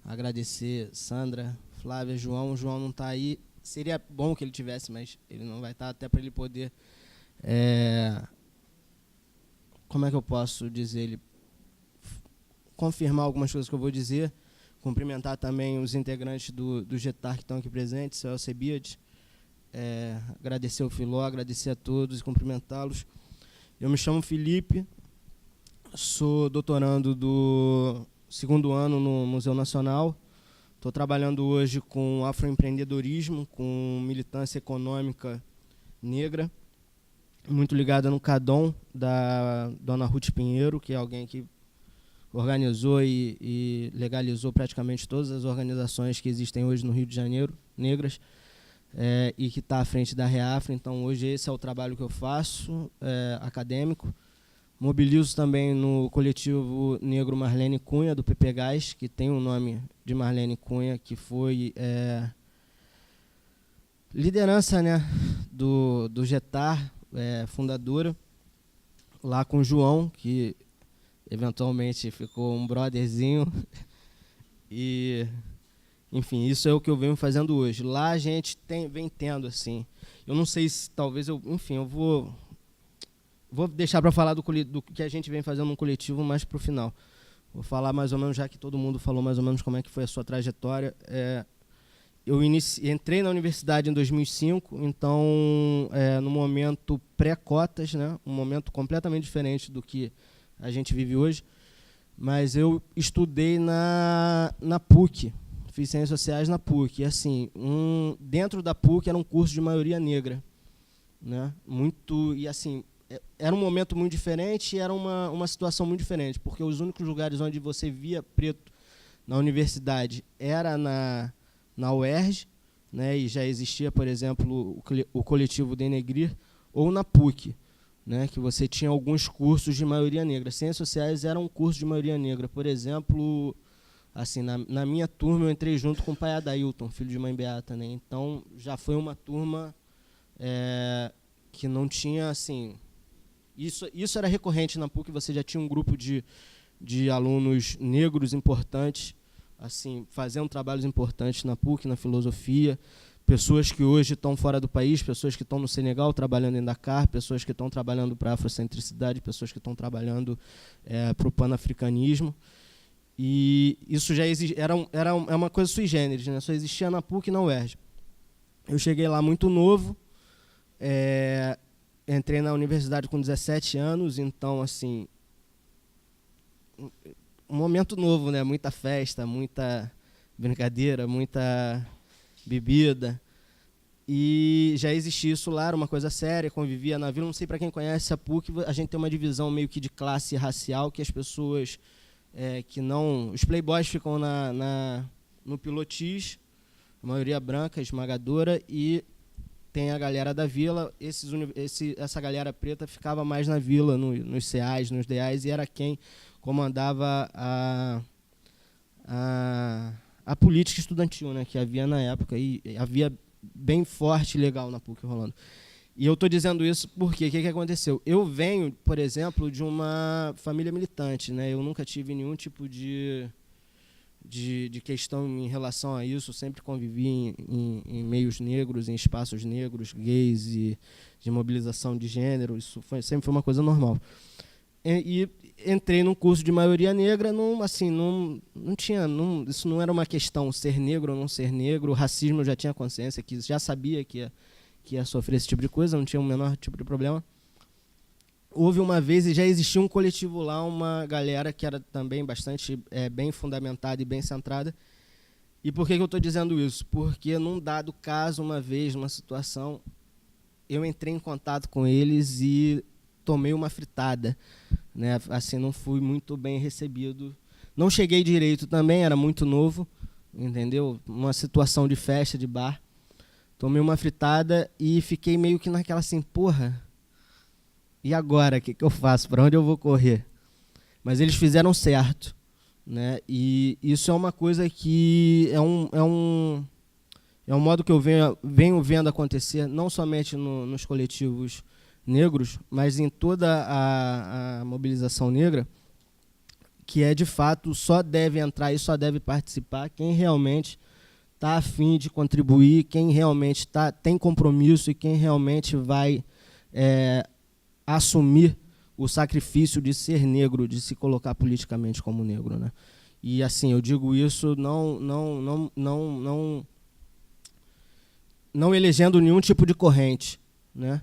Agradecer Sandra, Flávia, João. O João não está aí. Seria bom que ele tivesse, mas ele não vai estar, até para ele poder... como é que eu posso dizer? Ele confirmar algumas coisas que eu vou dizer. Cumprimentar também os integrantes do GETAR que estão aqui presentes, o Alcebiades. Agradecer ao Filó, agradecer a todos e cumprimentá-los. Eu me chamo Felipe, sou doutorando do 2º ano no Museu Nacional. Estou trabalhando hoje com afroempreendedorismo, com militância econômica negra, muito ligada no CADOM, da dona Ruth Pinheiro, que é alguém que organizou e legalizou praticamente todas as organizações que existem hoje no Rio de Janeiro, negras, e que está à frente da REAFRA. Então, hoje esse é o trabalho que eu faço, acadêmico. Mobilizo também no coletivo negro Marlene Cunha, do PPGás, que tem o nome de Marlene Cunha, que foi liderança, né, do GETAR, fundadora, lá com o João, que eventualmente ficou um brotherzinho. E, enfim, isso é o que eu venho fazendo hoje. Lá a gente vem tendo, assim, eu não sei se talvez eu vou deixar para falar do que a gente vem fazendo no coletivo mais para o final. Vou falar mais ou menos, já que todo mundo falou mais ou menos como é que foi a sua trajetória. Eu entrei na universidade em 2005, então, no momento pré-cotas, né, um momento completamente diferente do que a gente vive hoje, mas eu estudei na PUC, fiz Ciências Sociais na PUC, e assim, dentro da PUC era um curso de maioria negra, né, e assim, era um momento muito diferente e era uma situação muito diferente, porque os únicos lugares onde você via preto na universidade era na UERJ, né, e já existia, por exemplo, o coletivo Denegrir, ou na PUC, né, que você tinha alguns cursos de maioria negra. Ciências Sociais era um curso de maioria negra. Por exemplo, assim, na minha turma eu entrei junto com o pai Adailton, filho de mãe beata, né, então já foi uma turma que não tinha, assim... Isso era recorrente na PUC, você já tinha um grupo de alunos negros importantes, assim, fazendo trabalhos importantes na PUC, na filosofia, pessoas que hoje estão fora do país, pessoas que estão no Senegal trabalhando em Dakar, pessoas que estão trabalhando para a afrocentricidade, pessoas que estão trabalhando para o panafricanismo. E isso já era uma coisa sui generis, né? Só existia na PUC e na UERJ. Eu cheguei lá muito novo, entrei na universidade com 17 anos, então, assim, um momento novo, né? Muita festa, muita brincadeira, muita bebida. E já existia isso lá, era uma coisa séria, convivia na vila. Não sei para quem conhece a PUC, a gente tem uma divisão meio que de classe racial, que as pessoas que não... Os playboys ficam no pilotis, a maioria branca, esmagadora, e tem a galera da vila. Essa galera preta ficava mais na vila, nos CEAs, nos DEAs, e era quem comandava a política estudantil, né, que havia na época, e havia bem forte e legal na PUC rolando. E eu estou dizendo isso porque o que aconteceu? Eu venho, por exemplo, de uma família militante, né? Eu nunca tive nenhum tipo de questão em relação a isso, sempre convivi em meios negros, em espaços negros, gays e de mobilização de gênero, isso sempre foi uma coisa normal. E entrei num curso de maioria negra, isso não era uma questão ser negro ou não ser negro, o racismo eu já tinha consciência, que já sabia que ia sofrer esse tipo de coisa, não tinha o menor tipo de problema. Houve uma vez, e já existia um coletivo lá, uma galera que era também bastante bem fundamentada e bem centrada. E por que eu estou dizendo isso? Porque, num dado caso, uma vez, numa situação, eu entrei em contato com eles e tomei uma fritada, né? Assim, não fui muito bem recebido. Não cheguei direito também, era muito novo, entendeu? Uma situação de festa, de bar. Tomei uma fritada e fiquei meio que naquela assim, porra, e agora? O que eu faço? Para onde eu vou correr? Mas eles fizeram certo, né? E isso é uma coisa que é um modo que eu venho vendo acontecer, não somente nos coletivos negros, mas em toda a mobilização negra, que é, de fato, só deve entrar e só deve participar quem realmente está a fim de contribuir, quem realmente tem compromisso e quem realmente vai assumir o sacrifício de ser negro, de se colocar politicamente como negro, né? E assim, eu digo isso não elegendo nenhum tipo de corrente, né?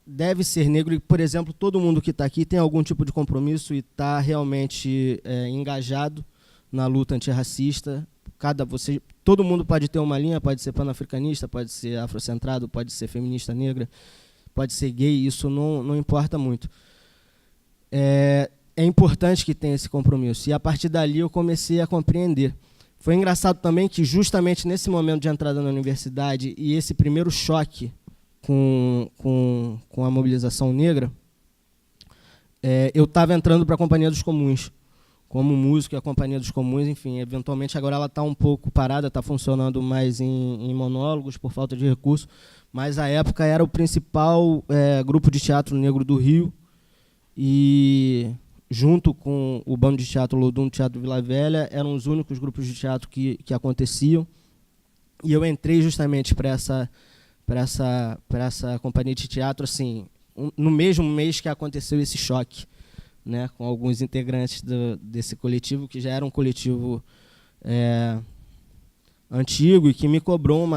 Deve ser negro e, por exemplo, todo mundo que está aqui tem algum tipo de compromisso e está realmente engajado na luta antirracista. Todo mundo pode ter uma linha, pode ser panafricanista, pode ser afrocentrado, pode ser feminista negra, pode ser gay, isso não importa muito. É importante que tenha esse compromisso. E a partir dali eu comecei a compreender. Foi engraçado também que justamente nesse momento de entrada na universidade e esse primeiro choque com a mobilização negra, eu estava entrando para a Companhia dos Comuns, como músico e a Companhia dos Comuns, enfim, eventualmente agora ela está um pouco parada, está funcionando mais em monólogos por falta de recurso, mas à época era o principal grupo de teatro negro do Rio, e junto com o Bando de Teatro Lodum, Teatro Vila Velha, eram os únicos grupos de teatro que aconteciam, e eu entrei justamente para essa companhia de teatro, assim, no mesmo mês que aconteceu esse choque, né, com alguns integrantes desse coletivo, que já era um coletivo antigo e que me cobrou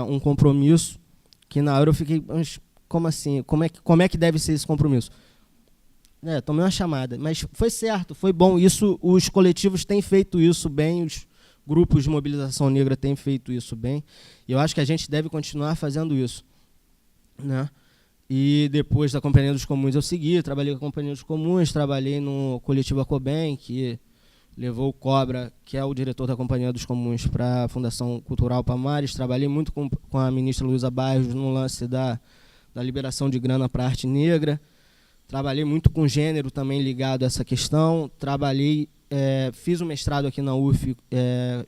um compromisso que na hora eu fiquei, mas como assim? Como é que deve ser esse compromisso? Tomei uma chamada, mas foi certo, foi bom. Isso, os coletivos têm feito isso bem, os grupos de mobilização negra têm feito isso bem, e eu acho que a gente deve continuar fazendo isso, né? E depois da Companhia dos Comuns eu segui, trabalhei com a Companhia dos Comuns, trabalhei no coletivo Acobem, que levou o Cobra, que é o diretor da Companhia dos Comuns, para a Fundação Cultural Palmares. Trabalhei muito com a ministra Luísa Bairros no lance da liberação de grana para a arte negra. Trabalhei muito com gênero também ligado a essa questão. Fiz um mestrado aqui na UF,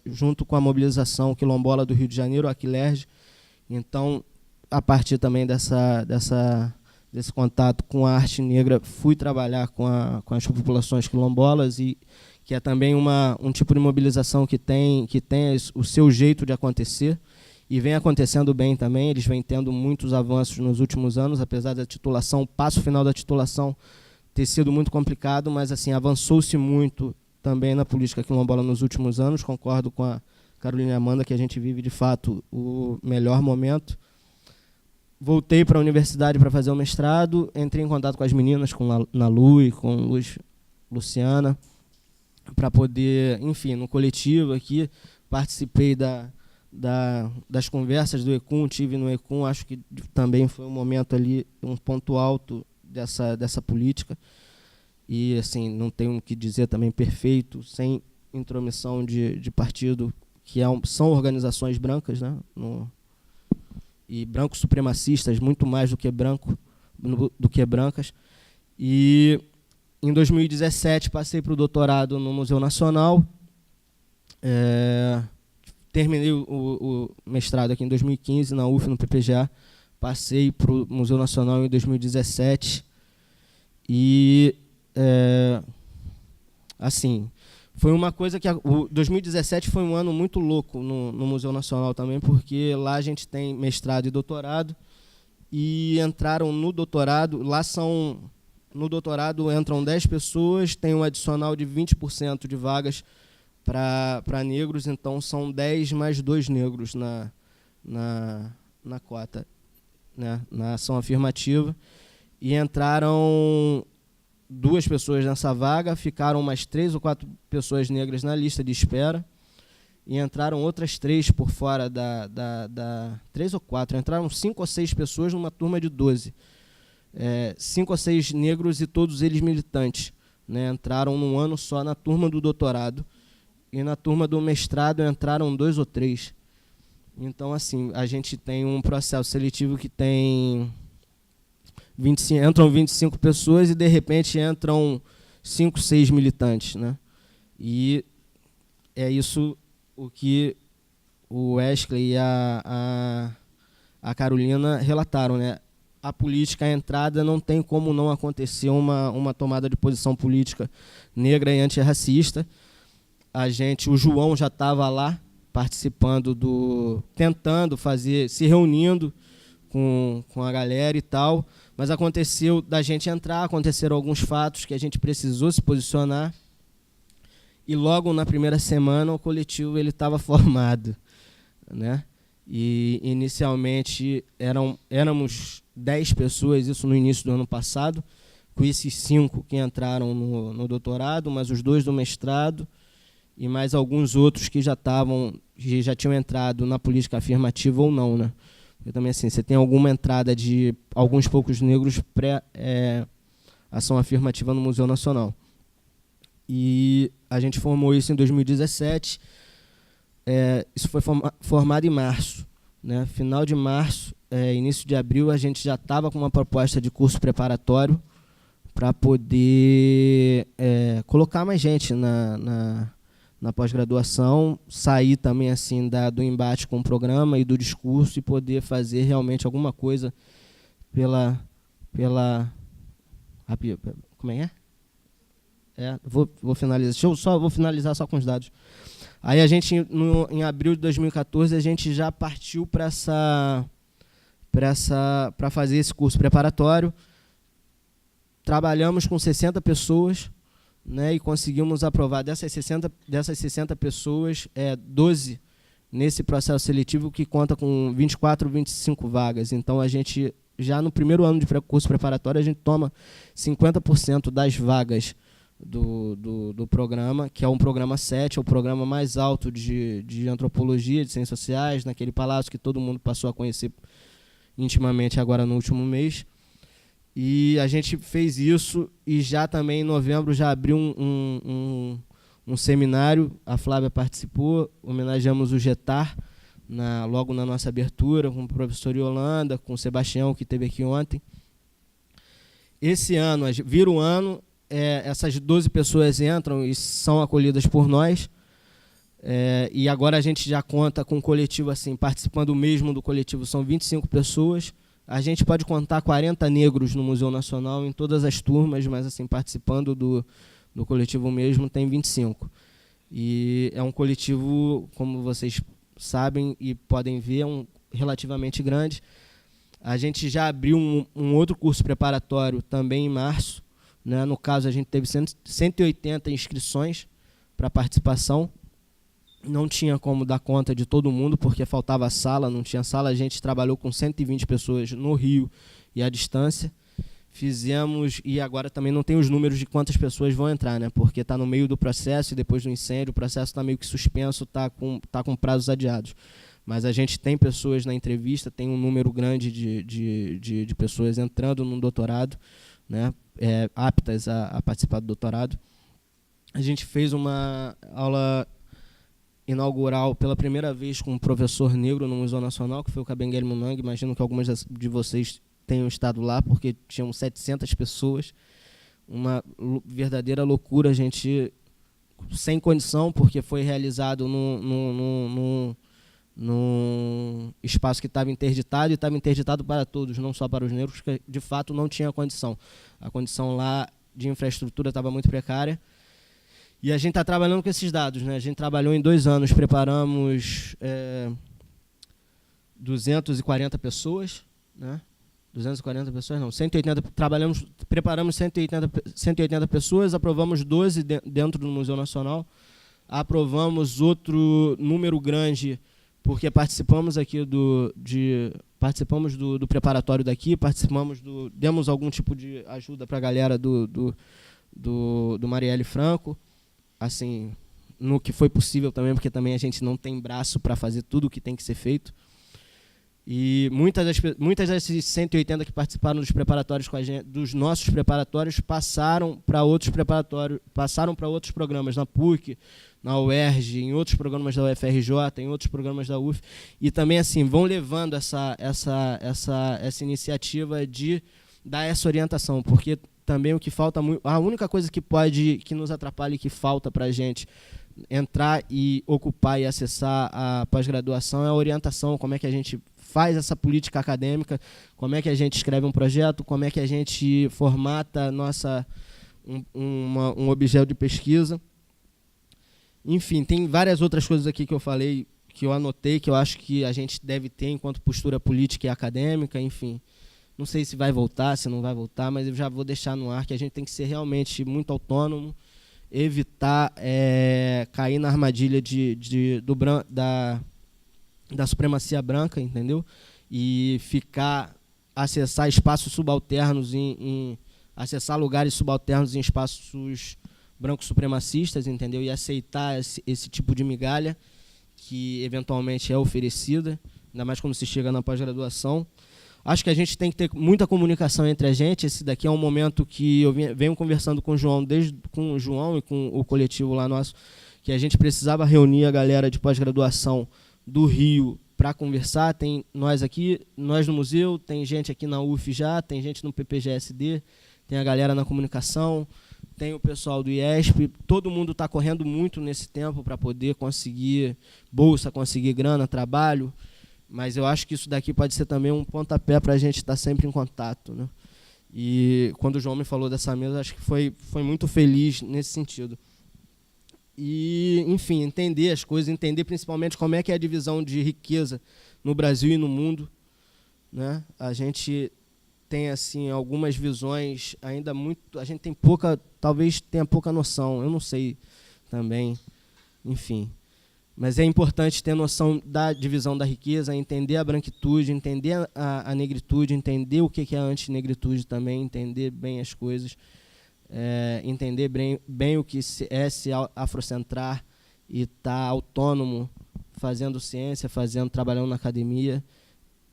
junto com a mobilização quilombola do Rio de Janeiro, a Aquilerge. Então, a partir também desse contato com a arte negra, fui trabalhar com as populações quilombolas, e que é também um tipo de mobilização que tem o seu jeito de acontecer, e vem acontecendo bem também. Eles vêm tendo muitos avanços nos últimos anos, apesar da titulação, o passo final da titulação ter sido muito complicado, mas assim, avançou-se muito também na política quilombola nos últimos anos. Concordo com a Carolina e Amanda que a gente vive, de fato, o melhor momento. Voltei para a universidade para fazer o mestrado, entrei em contato com as meninas, com a Nalu e com Luciana, para poder, enfim, no coletivo aqui, participei das conversas do ECUM, tive no ECUM, acho que também foi um momento ali, um ponto alto dessa política, e assim, não tenho o que dizer também, perfeito, sem intromissão de partido, que são organizações brancas, né, e brancos supremacistas, muito mais do que brancas. E em 2017 passei para o doutorado no Museu Nacional, terminei o mestrado aqui em 2015 na UF, no PPGA, passei para o Museu Nacional em 2017 e, assim, foi uma coisa que... 2017 foi um ano muito louco no Museu Nacional também, porque lá a gente tem mestrado e doutorado, e entraram no doutorado, no doutorado entram 10 pessoas, tem um adicional de 20% de vagas para negros, então são 10 mais 2 negros na cota, né, na ação afirmativa, e entraram 2 pessoas nessa vaga, ficaram mais 3 ou 4 pessoas negras na lista de espera, e entraram outras 3 por fora 3 ou 4, entraram 5 ou 6 pessoas numa turma de 12. 5 ou 6 negros e todos eles militantes, né, entraram num ano só na turma do doutorado, e na turma do mestrado entraram 2 ou 3. Então, assim, a gente tem um processo seletivo que tem... entram 25 pessoas e, de repente, entram 5, 6 militantes, né? E é isso o que o Wesley e a Carolina relataram, né? A política, a entrada, não tem como não acontecer uma tomada de posição política negra e antirracista. O João já estava lá participando tentando fazer, se reunindo com a galera e tal, mas aconteceu da gente entrar, aconteceram alguns fatos que a gente precisou se posicionar, e logo na primeira semana o coletivo estava formado, né? E inicialmente éramos 10 pessoas, isso no início do ano passado, com esses 5 que entraram no doutorado, mais os 2 do mestrado e mais alguns outros que já tinham entrado na política afirmativa ou não, né? Porque também assim, você tem alguma entrada de alguns poucos negros pré-ação afirmativa no Museu Nacional. E a gente formou isso em 2017. Isso foi formado em março, né? Final de março, início de abril, a gente já estava com uma proposta de curso preparatório para poder colocar mais gente na pós-graduação, sair também assim do embate com o programa e do discurso e poder fazer realmente alguma coisa pela como é? Vou finalizar. Vou finalizar só com os dados. Aí a gente, em abril de 2014, a gente já partiu para fazer esse curso preparatório. Trabalhamos com 60 pessoas, né, e conseguimos aprovar dessas 60 pessoas, 12 nesse processo seletivo, que conta com 24, 25 vagas. Então, a gente, já no primeiro ano de curso preparatório, a gente toma 50% das vagas do programa, que é um programa 7, é o programa mais alto de antropologia, de ciências sociais, naquele palácio que todo mundo passou a conhecer intimamente agora no último mês. E a gente fez isso, e já também em novembro já abriu um seminário, a Flávia participou, homenageamos o Getar logo na nossa abertura, com o professor Yolanda, com o Sebastião, que esteve aqui ontem. Esse ano, vira o ano, essas 12 pessoas entram e são acolhidas por nós, e agora a gente já conta com um coletivo, assim, participando mesmo do coletivo, são 25 pessoas. A gente pode contar 40 negros no Museu Nacional, em todas as turmas, mas assim, participando do coletivo mesmo tem 25. E é um coletivo, como vocês sabem e podem ver, relativamente grande. A gente já abriu um outro curso preparatório também em março, né? No caso, a gente teve 180 inscrições para participação. Não tinha como dar conta de todo mundo, porque faltava sala, não tinha sala. A gente trabalhou com 120 pessoas no Rio e à distância. Fizemos, e agora também não tem os números de quantas pessoas vão entrar, né? Porque está no meio do processo e depois do incêndio, o processo está meio que suspenso, está com prazos adiados. Mas a gente tem pessoas na entrevista, tem um número grande de pessoas entrando no doutorado, né? Aptas a participar do doutorado. A gente fez uma aula inaugural pela primeira vez com um professor negro no Museu Nacional, que foi o Kabengele Munang. Imagino que algumas de vocês tenham estado lá, porque tinham 700 pessoas. Uma verdadeira loucura, a gente sem condição, porque foi realizado num espaço que estava interditado, e estava interditado para todos, não só para os negros, que de fato não tinha condição. A condição lá de infraestrutura estava muito precária. E a gente está trabalhando com esses dados, né? A gente trabalhou em 2 anos, preparamos 240 pessoas, né? 240 pessoas, não, 180, preparamos 180 pessoas, aprovamos 12 dentro do Museu Nacional, aprovamos outro número grande, porque participamos aqui do preparatório daqui, demos algum tipo de ajuda para a galera do Marielle Franco, assim, no que foi possível também, porque também a gente não tem braço para fazer tudo o que tem que ser feito. E muitas desses 180 que participaram dos preparatórios com a gente, dos nossos preparatórios, passaram para outros programas na PUC, na UERJ, em outros programas da UFRJ, em outros programas da UF, e também assim vão levando essa iniciativa de dar essa orientação, porque também o que falta, a única coisa que nos atrapalha e que falta para a gente entrar e ocupar e acessar a pós-graduação é a orientação, como é que a gente faz essa política acadêmica, como é que a gente escreve um projeto, como é que a gente formata um objeto de pesquisa. Enfim, tem várias outras coisas aqui que eu falei, que eu anotei, que eu acho que a gente deve ter enquanto postura política e acadêmica, enfim. Não sei se vai voltar, se não vai voltar, mas eu já vou deixar no ar que a gente tem que ser realmente muito autônomo, evitar cair na armadilha da supremacia branca, entendeu? E acessar espaços subalternos, acessar lugares subalternos em espaços brancos supremacistas, entendeu? E aceitar esse tipo de migalha que eventualmente é oferecida, ainda mais quando se chega na pós-graduação. Acho que a gente tem que ter muita comunicação entre a gente. Esse daqui é um momento que eu venho conversando com o João, com o João e com o coletivo lá nosso, que a gente precisava reunir a galera de pós-graduação do Rio para conversar. Tem nós aqui, nós no museu, tem gente aqui na UF já, tem gente no PPGSD, tem a galera na comunicação, tem o pessoal do IESP. Todo mundo está correndo muito nesse tempo para poder conseguir bolsa, conseguir grana, trabalho. Mas eu acho que isso daqui pode ser também um pontapé para a gente estar sempre em contato, né? E quando o João me falou dessa mesa, acho que foi muito feliz nesse sentido. E, enfim, entender as coisas, entender principalmente como é que é a divisão de riqueza no Brasil e no mundo, né? A gente tem assim algumas visões ainda muito, a gente tem talvez tenha pouca noção, eu não sei também, enfim. Mas é importante ter noção da divisão da riqueza, entender a branquitude, entender a negritude, entender o que é a antinegritude também, entender bem as coisas, entender bem o que é se afrocentrar e estar autônomo, fazendo ciência, trabalhando na academia.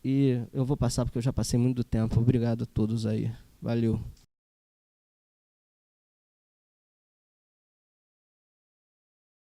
E eu vou passar porque eu já passei muito do tempo. Obrigado a todos aí. Valeu.